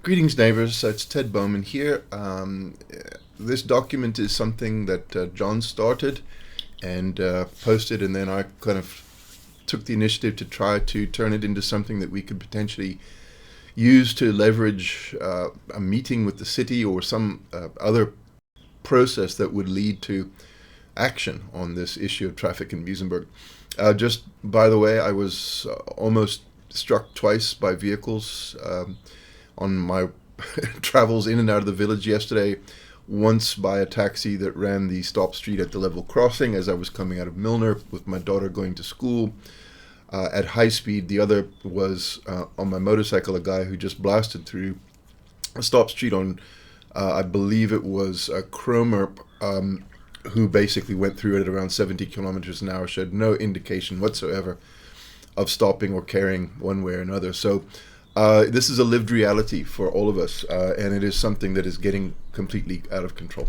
Greetings, neighbors. It's Ted Bowman here. This document is something that John started and posted, and then I kind of took the initiative to try to turn it into something that we could potentially use to leverage a meeting with the city or some other process that would lead to action on this issue of traffic in Muizenberg. Just by the way, I was almost struck twice by vehicles on my travels in and out of the village yesterday. Once by a taxi that ran the stop street at the level crossing as I was coming out of Milner with my daughter going to school at high speed. The other was on my motorcycle, a guy who just blasted through a stop street on, I believe it was Cromer, who basically went through it at around 70 kilometers an hour, showed no indication whatsoever of stopping or caring one way or another. So this is a lived reality for all of us, and it is something that is getting completely out of control.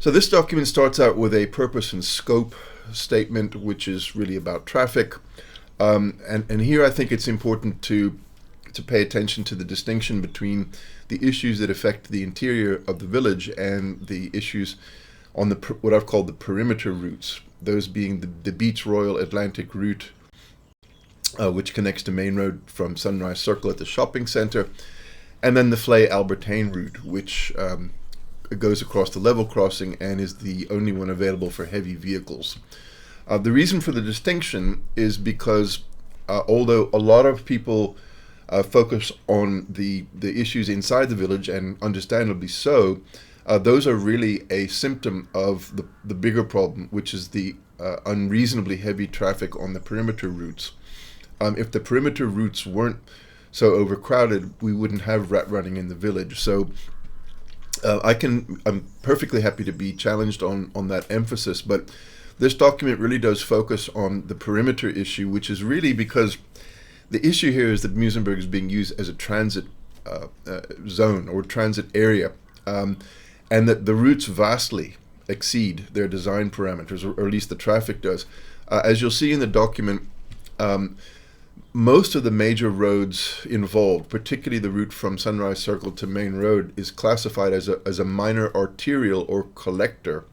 So this document starts out with a purpose and scope statement, which is really about traffic. And here I think it's important to pay attention to the distinction between the issues that affect the interior of the village and the issues on the what I've called the perimeter routes, those being the Beach Royal Atlantic route, which connects to Main Road from Sunrise Circle at the shopping center, and then the Flay Albertine route, which goes across the level crossing and is the only one available for heavy vehicles. The reason for the distinction is because although a lot of people focus on the issues inside the village, and understandably so, those are really a symptom of the bigger problem, which is the unreasonably heavy traffic on the perimeter routes. If the perimeter routes weren't so overcrowded, we wouldn't have rat running in the village. So I'm perfectly happy to be challenged on that emphasis, but this document really does focus on the perimeter issue, which is really because the issue here is that Muizenberg is being used as a transit zone or transit area, and that the routes vastly exceed their design parameters, or at least the traffic does. As you'll see in the document, most of the major roads involved, particularly the route from Sunrise Circle to Main Road, is classified as a minor arterial or collector,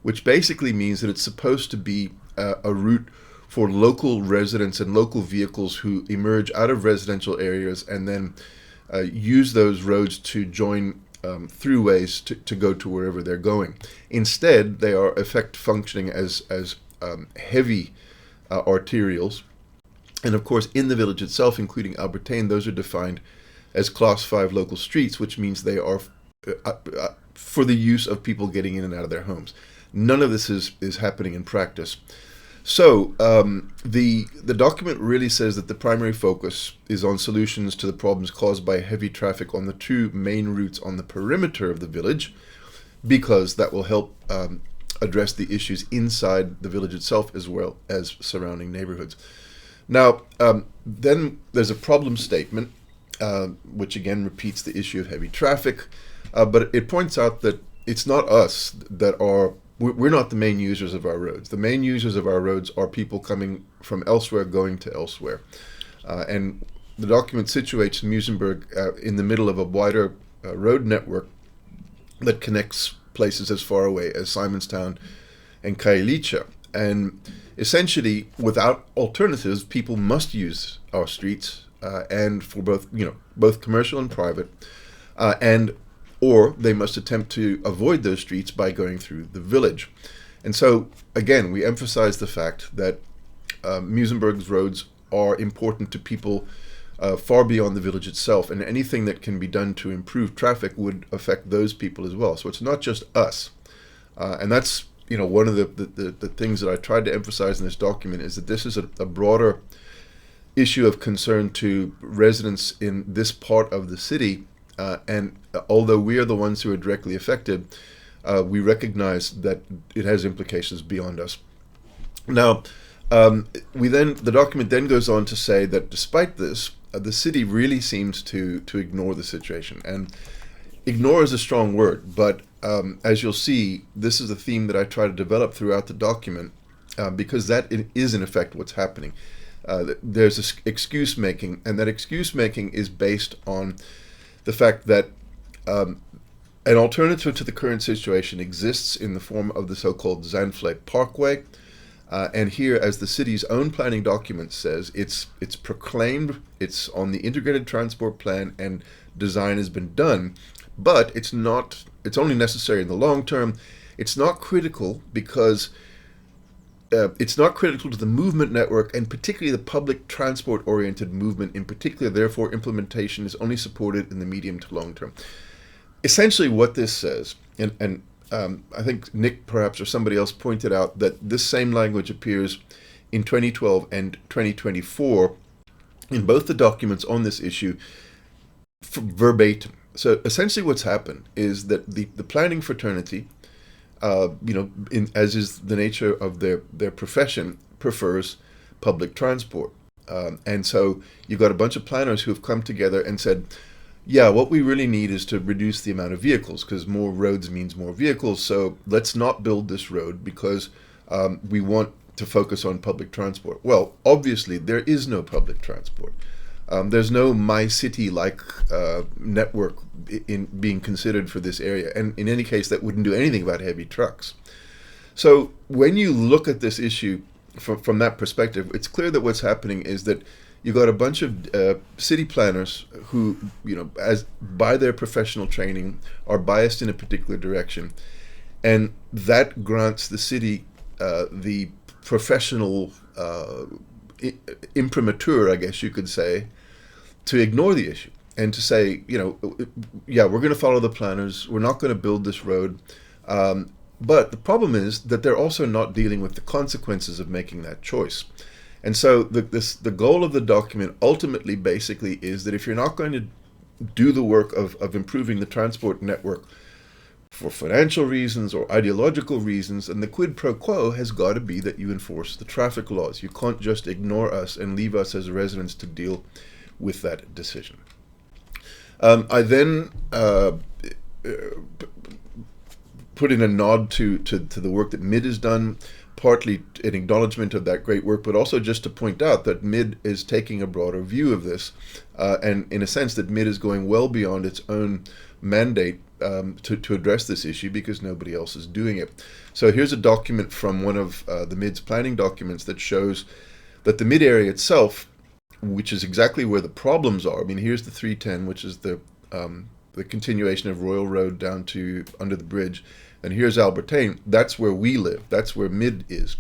which basically means that it's supposed to be a route for local residents and local vehicles who emerge out of residential areas and then use those roads to join throughways to go to wherever they're going. Instead, they are functioning as heavy arterials. And of course, in the village itself, including Albertine, those are defined as Class 5 local streets, which means they are for the use of people getting in and out of their homes. None of this is happening in practice. So the document really says that the primary focus is on solutions to the problems caused by heavy traffic on the two main routes on the perimeter of the village, because that will help address the issues inside the village itself as well as surrounding neighborhoods. Now, then there's a problem statement, which again repeats the issue of heavy traffic, but it points out that it's not us we're not the main users of our roads. The main users of our roads are people coming from elsewhere going to elsewhere. And the document situates Muizenberg in the middle of a wider road network that connects places as far away as Simonstown and Kailicha. And essentially, without alternatives, people must use our streets, and for both commercial and private, or they must attempt to avoid those streets by going through the village. And so, again, we emphasize the fact that Muizenberg's roads are important to people far beyond the village itself, and anything that can be done to improve traffic would affect those people as well. So it's not just us, and that's one of the things that I tried to emphasize in this document is that this is a broader issue of concern to residents in this part of the city, and although we are the ones who are directly affected, we recognize that it has implications beyond us. Now, the document then goes on to say that despite this, the city really seems to ignore the situation. And ignore is a strong word, but as you'll see, this is a theme that I try to develop throughout the document, because that is in effect what's happening. There's excuse making, and that excuse making is based on the fact that an alternative to the current situation exists in the form of the so-called Zandvlei Parkway. And here, as the city's own planning document says, it's proclaimed, it's on the integrated transport plan, and design has been done. But it's only necessary in the long term. It's not critical because it's not critical to the movement network, and particularly the public transport-oriented movement in particular. Therefore, implementation is only supported in the medium to long term. Essentially what this says, and I think Nick perhaps or somebody else pointed out that this same language appears in 2012 and 2024 in both the documents on this issue verbatim. So essentially what's happened is that the planning fraternity, as is the nature of their profession, prefers public transport. And so you've got a bunch of planners who have come together and said, yeah, what we really need is to reduce the amount of vehicles, because more roads means more vehicles. So let's not build this road because we want to focus on public transport. Well, obviously, there is no public transport. There's no My City-like network in being considered for this area. And in any case, that wouldn't do anything about heavy trucks. So when you look at this issue from that perspective, it's clear that what's happening is that you've got a bunch of city planners who, as by their professional training, are biased in a particular direction. And that grants the city the professional imprimatur, I guess you could say, to ignore the issue and to say, yeah, we're going to follow the planners. We're not going to build this road. But the problem is that they're also not dealing with the consequences of making that choice. And so the goal of the document ultimately basically is that if you're not going to do the work of improving the transport network for financial reasons or ideological reasons, then the quid pro quo has got to be that you enforce the traffic laws. You can't just ignore us and leave us as residents to deal with that decision. I then put in a nod to the work that MID has done, partly in acknowledgement of that great work, but also just to point out that MID is taking a broader view of this, and in a sense that MID is going well beyond its own mandate to address this issue because nobody else is doing it. So here's a document from one of the MID's planning documents that shows that the MID area itself, which is exactly where the problems are. I mean, here's the 310, which is the continuation of Royal Road down to under the bridge. And here's Albertine. That's where we live. That's where MID is.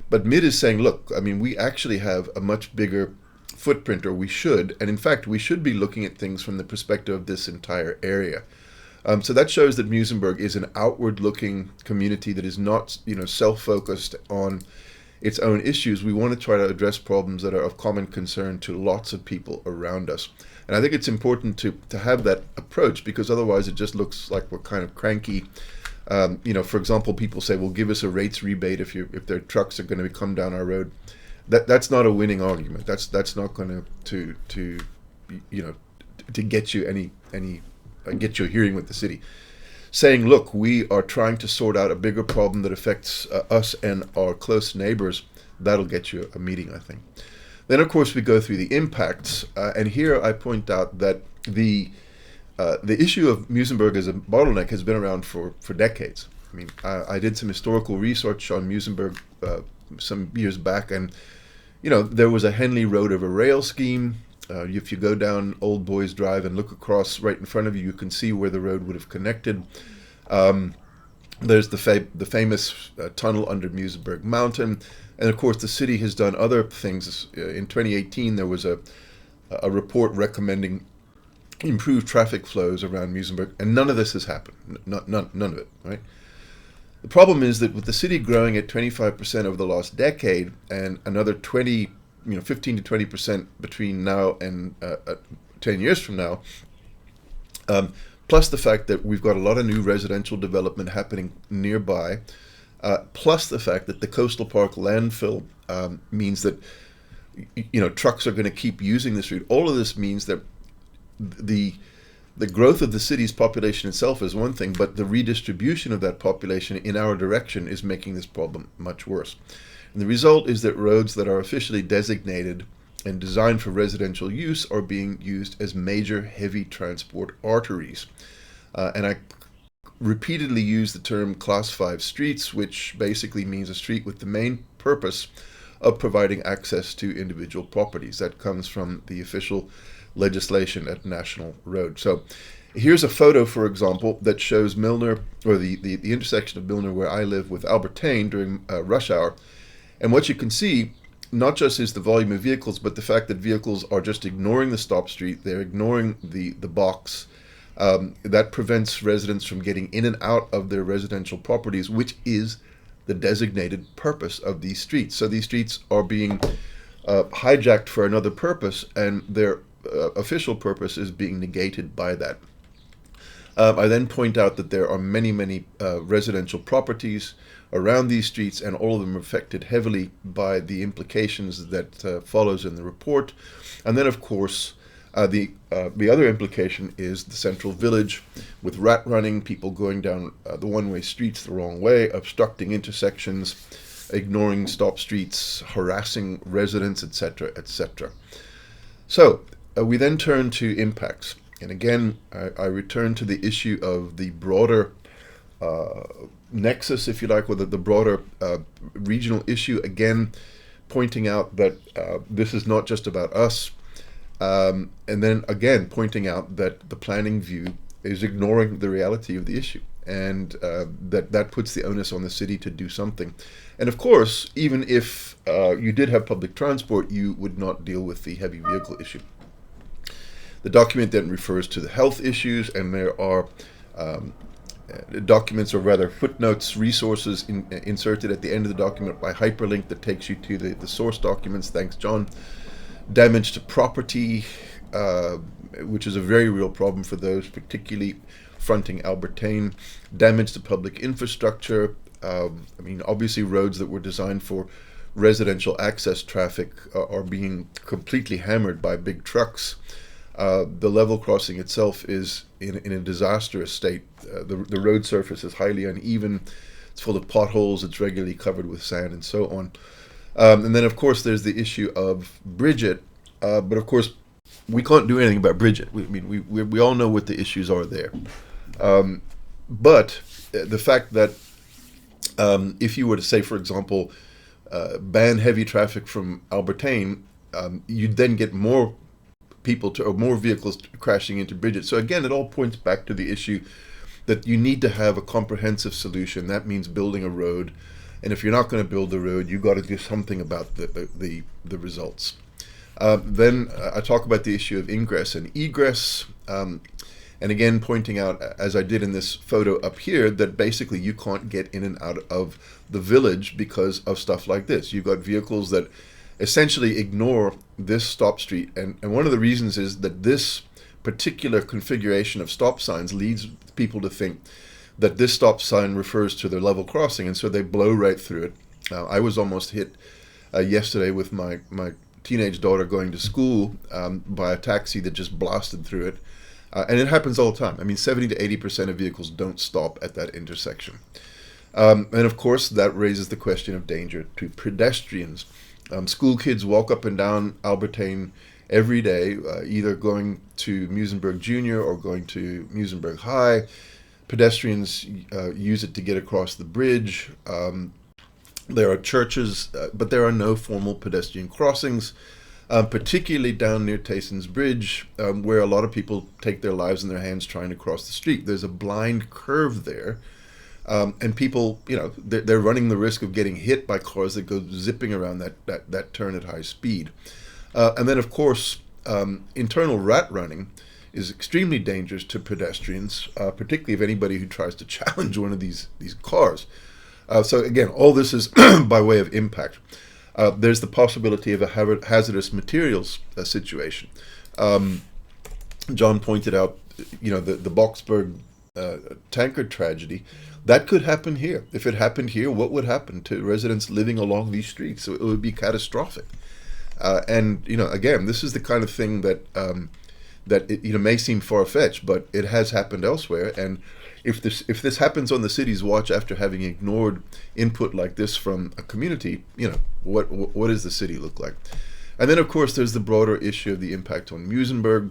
But MID is saying, look, I mean, we actually have a much bigger footprint, or we should. And in fact, we should be looking at things from the perspective of this entire area. So that shows that Muizenberg is an outward-looking community that is not, self-focused on its own issues. We want to try to address problems that are of common concern to lots of people around us. And I think it's important to have that approach, because otherwise it just looks like we're kind of cranky. For example, people say, well, give us a rates rebate if their trucks are going to come down our road. That's not a winning argument. That's not going to get you get you a hearing with the city. Saying, look, we are trying to sort out a bigger problem that affects us and our close neighbors, that'll get you a meeting, I think. Then, of course, we go through the impacts, and here I point out that the issue of Muizenberg as a bottleneck has been around for decades. I mean, I did some historical research on Muizenberg some years back, and there was a Henley Road over rail scheme. If you go down Old Boys Drive and look across right in front of you, you can see where the road would have connected. There's the famous tunnel under Muizenberg Mountain. And of course, the city has done other things. In 2018, there was a report recommending improved traffic flows around Muizenberg, and none of this has happened. None of it, right? The problem is that with the city growing at 25% over the last decade, and another 15 to 20% between now and 10 years from now, plus the fact that we've got a lot of new residential development happening nearby, plus the fact that the Coastal Park landfill means that trucks are going to keep using this route. All of this means that the growth of the city's population itself is one thing, but the redistribution of that population in our direction is making this problem much worse. And the result is that roads that are officially designated and designed for residential use are being used as major heavy transport arteries. And I repeatedly use the term class 5 streets, which basically means a street with the main purpose of providing access to individual properties. That comes from the official legislation at National Road. So here's a photo, for example, that shows Milner, or the intersection of Milner where I live, with Albertane during rush hour. And what you can see, not just is the volume of vehicles, but the fact that vehicles are just ignoring the stop street, they're ignoring the box. That prevents residents from getting in and out of their residential properties, which is the designated purpose of these streets. So these streets are being hijacked for another purpose, and their official purpose is being negated by that. I then point out that there are many residential properties around these streets, and all of them are affected heavily by the implications that follows in the report. And then, of course, the other implication is the central village, with rat running, people going down the one-way streets the wrong way, obstructing intersections, ignoring stop streets, harassing residents, etc., etc. So we then turn to impacts. And again, I return to the issue of the broader nexus, if you like, or the broader regional issue, again, pointing out that this is not just about us. And then again, pointing out that the planning view is ignoring the reality of the issue, and that puts the onus on the city to do something. And of course, even if you did have public transport, you would not deal with the heavy vehicle issue. The document then refers to the health issues, and there are documents, or rather footnotes, resources inserted at the end of the document by hyperlink that takes you to the source documents. Thanks, John. Damage to property, which is a very real problem for those particularly fronting Albertane. Damage to public infrastructure. Obviously roads that were designed for residential access traffic are being completely hammered by big trucks. The level crossing itself is in a disastrous state. The road surface is highly uneven. It's full of potholes. It's regularly covered with sand and so on. And then, of course, there's the issue of Bridget. But, of course, we can't do anything about Bridget. We all know what the issues are there. But the fact that if you were to say, for example, ban heavy traffic from Albertane, you'd then get more more vehicles crashing into Bridget. So again, it all points back to the issue that you need to have a comprehensive solution. That means building a road, and if you're not going to build the road, you've got to do something about the results. Then I talk about the issue of ingress and egress, and again pointing out, as I did in this photo up here, that basically you can't get in and out of the village because of stuff like this. You've got vehicles that essentially ignore this stop street, and one of the reasons is that this particular configuration of stop signs leads people to think that this stop sign refers to their level crossing, and so they blow right through it. I was almost hit yesterday with my teenage daughter going to school by a taxi that just blasted through it, and it happens all the time. 70 to 80% of vehicles don't stop at that intersection. And of course, that raises the question of danger to pedestrians. School kids walk up and down Albertane every day, either going to Muizenberg Junior or going to Muizenberg High. Pedestrians use it to get across the bridge. There are churches, but there are no formal pedestrian crossings, particularly down near Tayson's Bridge, where a lot of people take their lives in their hands trying to cross the street. There's a blind curve there. And people, they're running the risk of getting hit by cars that go zipping around that turn at high speed. And then, of course, internal rat running is extremely dangerous to pedestrians, particularly if anybody who tries to challenge one of these cars. So again, all this is by way of impact. There's the possibility of a hazardous materials situation. John pointed out, the Boxberg tankard tragedy. That could happen here. If it happened here, what would happen to residents living along these streets? So it would be catastrophic. And again, this is the kind of thing that may seem far-fetched, but it has happened elsewhere. And if this happens on the city's watch after having ignored input like this from a community, what does the city look like? And then, of course, there's the broader issue of the impact on Muizenberg.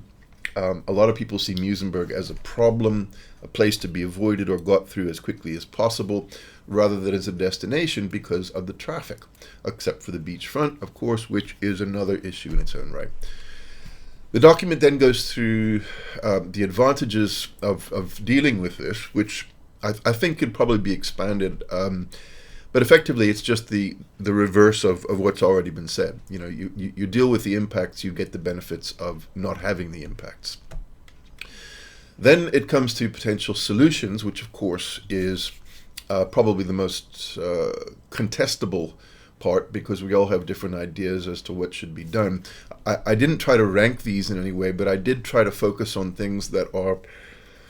A lot of people see Muizenberg as a problem, a place to be avoided or got through as quickly as possible, rather than as a destination because of the traffic, except for the beachfront, of course, which is another issue in its own right. The document then goes through the advantages of dealing with this, which I think could probably be expanded. But effectively, it's just the reverse of what's already been said. You know, you deal with the impacts, you get the benefits of not having the impacts. Then it comes to potential solutions, which of course is probably the most contestable part, because we all have different ideas as to what should be done. I didn't try to rank these in any way, but I did try to focus on things that are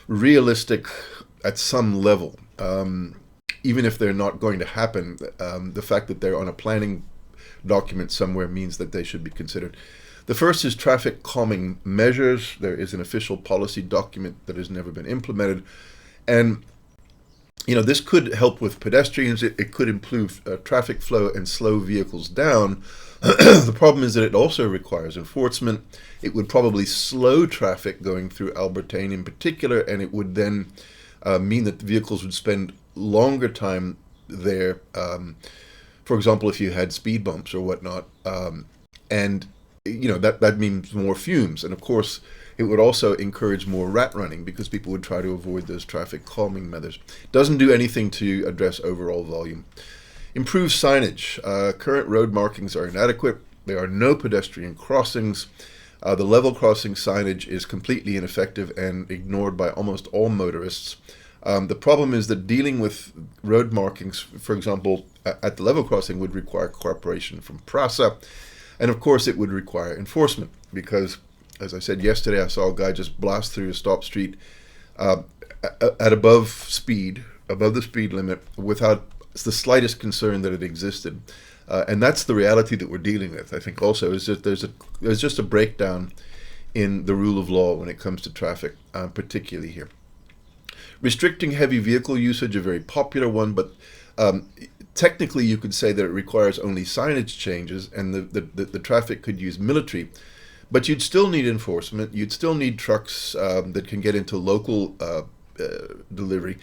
realistic at some level. Even if they're not going to happen, the fact that they're on a planning document somewhere means that they should be considered. The first is traffic calming measures. There is an official policy document that has never been implemented. And you know, this could help with pedestrians. It could improve traffic flow and slow vehicles down. The problem is that it also requires enforcement. It would probably slow traffic going through Albertine in particular, and it would then mean that the vehicles would spend longer time there. For example, if you had speed bumps or whatnot, and you know that means more fumes, and of course it would also encourage more rat running because people would try to avoid those traffic calming measures. Doesn't do anything to address overall volume. Improve signage. Current road markings are inadequate. There are no pedestrian crossings. The level crossing signage is completely ineffective and ignored by almost all motorists. The problem is that dealing with road markings, for example, at the level crossing, would require cooperation from PRASA. And of course, it would require enforcement because, as I said yesterday, I saw a guy just blast through a stop street at above the speed limit, without the slightest concern that it existed. And that's the reality that we're dealing with. I think also is that there's just a breakdown in the rule of law when it comes to traffic, particularly here. Restricting heavy vehicle usage, a very popular one, but technically you could say that it requires only signage changes, and the traffic could use military. But you'd still need enforcement. You'd still need trucks that can get into local delivery.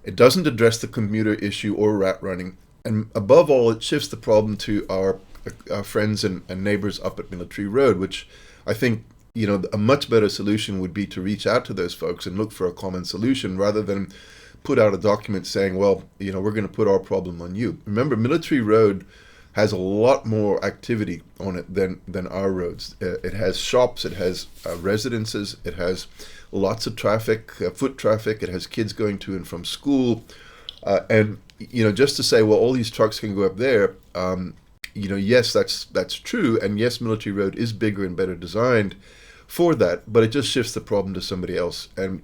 It doesn't address the commuter issue or rat running. And above all, it shifts the problem to our friends and neighbors up at Military Road, which I think, you know, a much better solution would be to reach out to those folks and look for a common solution rather than put out a document saying, well, you know, we're going to put our problem on you. Remember, Military Road has a lot more activity on it than our roads. It has shops, it has residences, it has lots of traffic, foot traffic, it has kids going to and from school. And, you know, just to say, well, all these trucks can go up there, you know, yes, that's true. And yes, Military Road is bigger and better designed for that, but it just shifts the problem to somebody else. And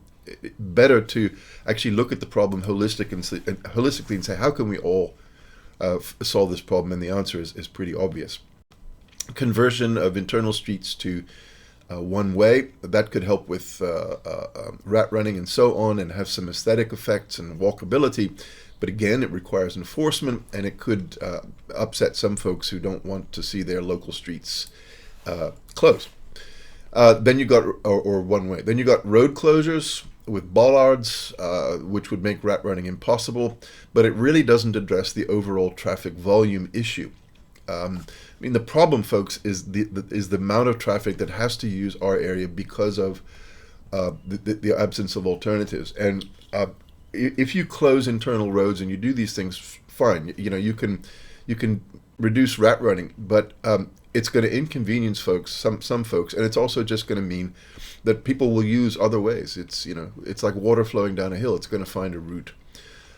better to actually look at the problem holistically and say, how can we all solve this problem? And the answer is pretty obvious. Conversion of internal streets to one way, that could help with rat running and so on, and have some aesthetic effects and walkability. But again, it requires enforcement, and it could upset some folks who don't want to see their local streets closed. Then you got, or one way. Then you got road closures with bollards, which would make rat running impossible, but it really doesn't address the overall traffic volume issue. I mean, the problem, folks, is the amount of traffic that has to use our area because of the absence of alternatives. And if you close internal roads and you do these things, fine. You know, you can reduce rat running, but it's going to inconvenience folks, some folks, and it's also just going to mean that people will use other ways. It's like water flowing down a hill. It's going to find a route.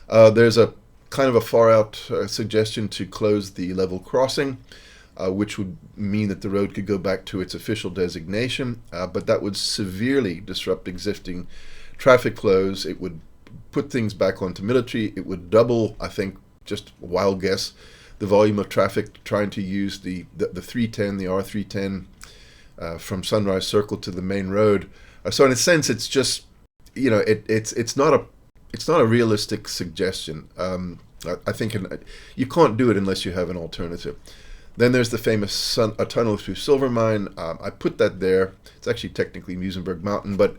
There's a kind of a far out suggestion to close the level crossing, which would mean that the road could go back to its official designation, but that would severely disrupt existing traffic flows. It would put things back onto Military. It would double, I think, just a wild guess, the volume of traffic trying to use the 310, the R310 from Sunrise Circle to the main road. So in a sense, it's just, you know, it's not a realistic suggestion. I think you can't do it unless you have an alternative. Then there's the famous a tunnel through Silvermine. I put that there. It's actually technically Muizenberg Mountain, but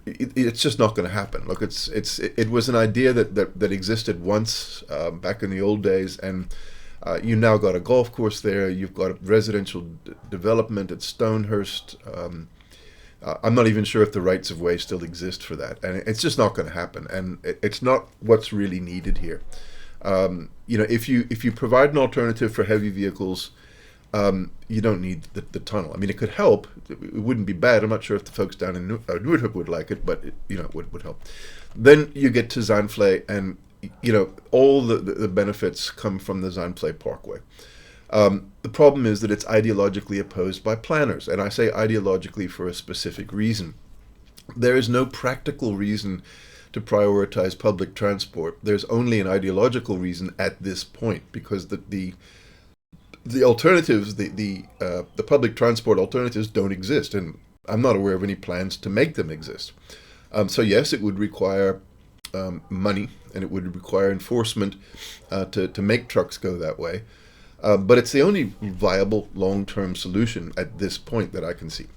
it's just not going to happen. Look, it was an idea that existed once back in the old days, and you now got a golf course there. You've got a residential development at Stonehurst. I'm not even sure if the rights of way still exist for that, and it's just not going to happen. And it's not what's really needed here. If you provide an alternative for heavy vehicles, you don't need the tunnel. I mean, it could help. It wouldn't be bad. I'm not sure if the folks down in Noordhoek would like it, but it would help. Then you get to Zandvlei, and all the benefits come from the Zandvlei Parkway. The problem is that it's ideologically opposed by planners, and I say ideologically for a specific reason. There is no practical reason to prioritize public transport. There's only an ideological reason at this point, because the alternatives, the public transport alternatives don't exist, and I'm not aware of any plans to make them exist. So yes, it would require money, and it would require enforcement to make trucks go that way. But it's the only viable long-term solution at this point that I can see.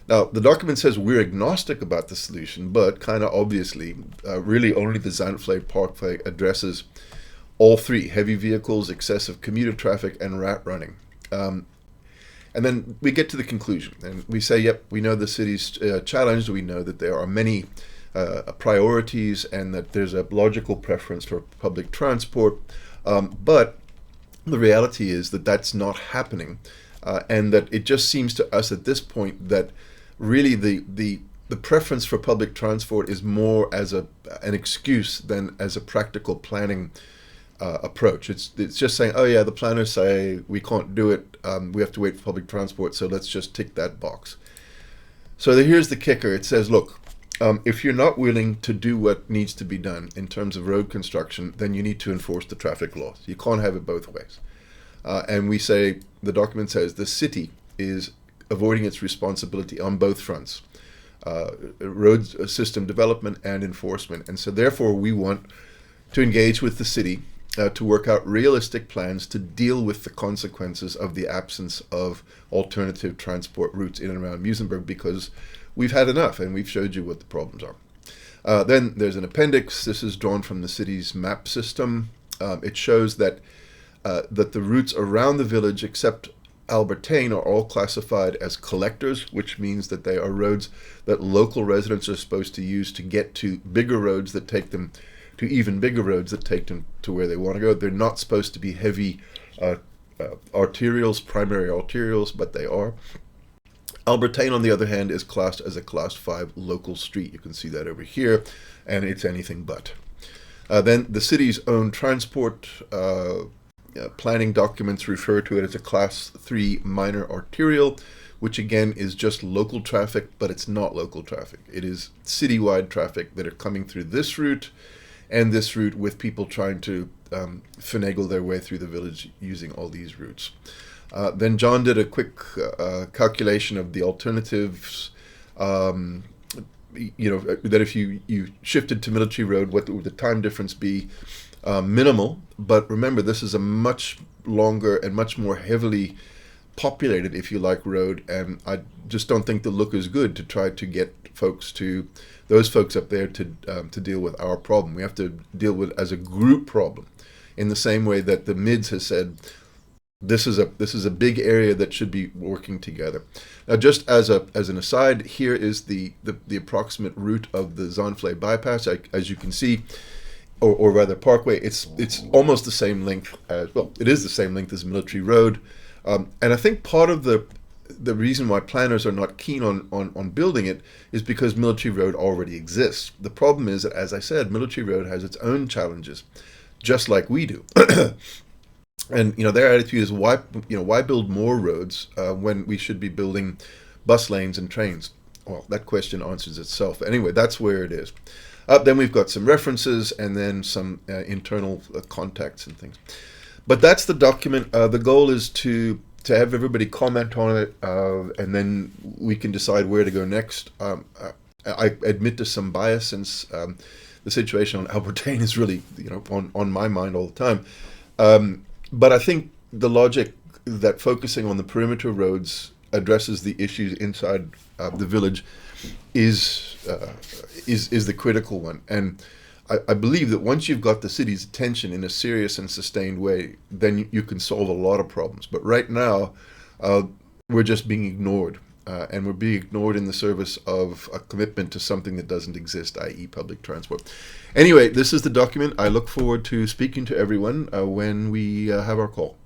Now, the document says we're agnostic about the solution, but kind of obviously, really only the Zandvlei Parkway addresses all three: heavy vehicles, excessive commuter traffic, and rat running. And then we get to the conclusion, and we say, yep, we know the city's challenged. We know that there are many priorities, and that there's a logical preference for public transport. But the reality is that that's not happening, and that it just seems to us at this point that really the preference for public transport is more as an excuse than as a practical planning approach. It's just saying, oh yeah, the planners say we can't do it, we have to wait for public transport, so let's just tick that box. So here's the kicker. It says, look, if you're not willing to do what needs to be done in terms of road construction, then you need to enforce the traffic laws. You can't have it both ways. And we say, the document says, the city is avoiding its responsibility on both fronts, road system development and enforcement. And so therefore we want to engage with the city to work out realistic plans to deal with the consequences of the absence of alternative transport routes in and around Muizenberg, because we've had enough, and we've showed you what the problems are. Then there's an appendix. This is drawn from the city's map system. It shows that the routes around the village, except Albertijn, are all classified as collectors, which means that they are roads that local residents are supposed to use to get to bigger roads that take them to even bigger roads that take them to where they want to go. They're not supposed to be heavy arterials, primary arterials, but they are. Albertijn, on the other hand, is classed as a Class 5 local street. You can see that over here, and it's anything but. Then the city's own transport planning documents refer to it as a Class 3 minor arterial, which again is just local traffic, but it's not local traffic. It is citywide traffic that are coming through this route and this route, with people trying to finagle their way through the village using all these routes. Then John did a quick calculation of the alternatives. That if you shifted to Military Road, what would the time difference be? Minimal, but remember, this is a much longer and much more heavily populated, if you like, road, and I just don't think the look is good to try to get those folks up there to deal with our problem. We have to deal with it as a group problem, in the same way that the MIDS has said this is a big area that should be working together. Now, just as an aside, here is the approximate route of the Zandvlei bypass. As you can see, or rather Parkway, it's almost the same length as, well, it is the same length as Military Road, and I think part of the reason why planners are not keen on building it is because Military Road already exists. The problem is that, as I said, Military Road has its own challenges, just like we do. And their attitude is, why build more roads when we should be building bus lanes and trains? Well, that question answers itself. Anyway, that's where it is. Then we've got some references, and then some internal contacts and things. But that's the document. The goal is to have everybody comment on it, and then we can decide where to go next. I admit to some bias, since the situation on Albertijn is really on my mind all the time. But I think the logic that focusing on the perimeter roads addresses the issues inside the village is the critical one. And I believe that once you've got the city's attention in a serious and sustained way, then you can solve a lot of problems. But right now, we're just being ignored. And we're being ignored in the service of a commitment to something that doesn't exist, i.e. public transport. Anyway, this is the document. I look forward to speaking to everyone when we have our call.